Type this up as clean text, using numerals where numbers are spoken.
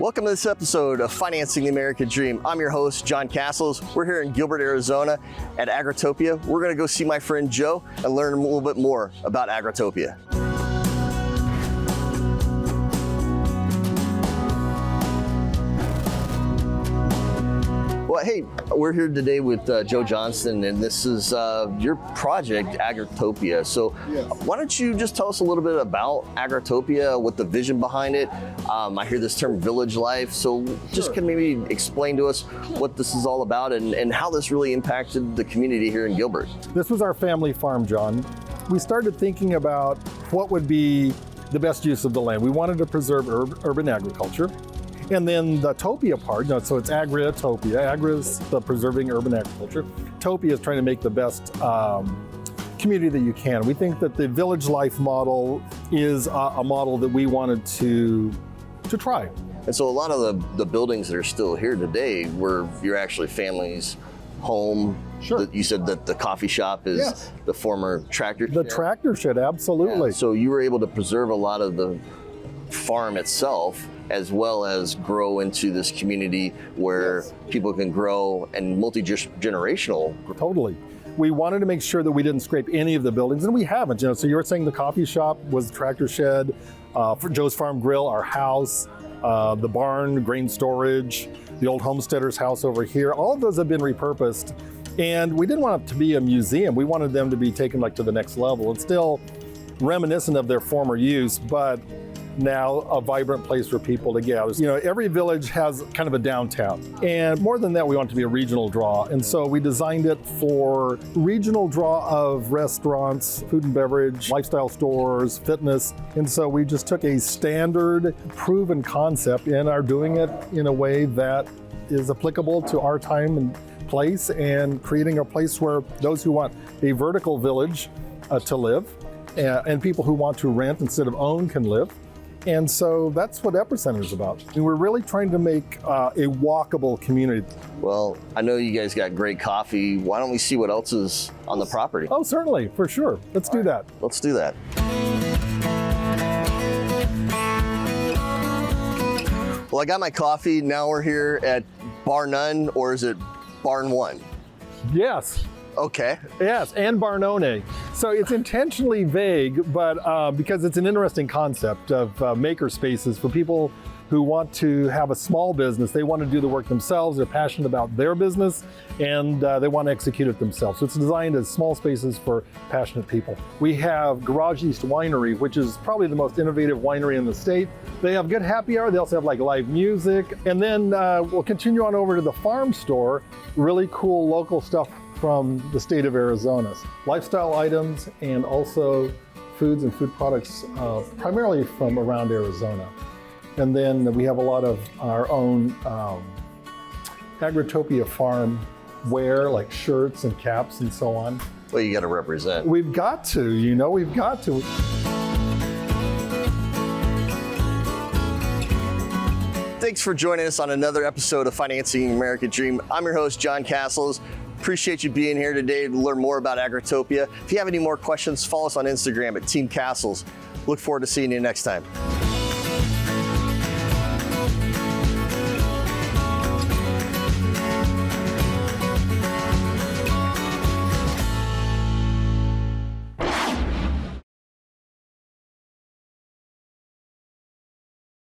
Welcome to this episode of Financing the American Dream. I'm your host, John Castles. We're here in Gilbert, Arizona at Agritopia. We're gonna go see my friend Joe and learn a little bit more about Agritopia. Well, hey, we're here today with Joe Johnston, and this is your project, Agritopia. So Yes. Why don't you just tell us a little bit about Agritopia, what the vision behind it? I hear this term village life, so just Sure. can maybe explain to us what this is all about and how this really impacted the community here in Gilbert. This was our family farm, John. We started thinking about what would be the best use of the land. We wanted to preserve urban agriculture. And then the topia part, so it's Agritopia. Agri is the preserving urban agriculture. Topia is trying to make the best community that you can. We think that the village life model is a model that we wanted to try. And so a lot of the buildings that are still here today were your actually family's home. Sure. You said that the coffee shop is Yes. the former tractor The shed. tractor shed, absolutely. Yeah, so you were able to preserve a lot of the farm itself, as well as grow into this community where Yes. people can grow and multi-generational. Totally. We wanted to make sure that we didn't scrape any of the buildings, and we haven't. So you were saying the coffee shop was the tractor shed, for Joe's Farm Grill, our house, the barn, grain storage, the old homesteader's house over here. All of those have been repurposed, and we didn't want it to be a museum. We wanted them to be taken to the next level. It's still reminiscent of their former use, but now a vibrant place for people to gather. Every village has kind of a downtown. And more than that, we want it to be a regional draw. And so we designed it for regional draw of restaurants, food and beverage, lifestyle stores, fitness. And so we just took a standard proven concept and are doing it in a way that is applicable to our time and place, and creating a place where those who want a vertical village to live and people who want to rent instead of own can live. And so that's what Epicenter is about. And we're really trying to make a walkable community. Well, I know you guys got great coffee. Why don't we see what else is on the property? Oh, certainly, for sure. Let's do that. Let's do that. Well, I got my coffee. Now we're here at Bar None, or is it Barn One? Yes. Okay. Yes, and Barnone. So it's intentionally vague, but because it's an interesting concept of maker spaces for people who want to have a small business. They want to do the work themselves, they're passionate about their business, and they want to execute it themselves. So it's designed as small spaces for passionate people. We have Garage East Winery, which is probably the most innovative winery in the state. They have good happy hour, they also have live music, and then we'll continue on over to the farm store, really cool local stuff from the state of Arizona. Lifestyle items and also foods and food products primarily from around Arizona. And then we have a lot of our own Agritopia farm wear, like shirts and caps and so on. Well, you got to represent. We've got to, we've got to. Thanks for joining us on another episode of Financing the American Dream. I'm your host, John Castles. Appreciate you being here today to learn more about Agritopia. If you have any more questions, follow us on Instagram at Team Castles. Look forward to seeing you next time.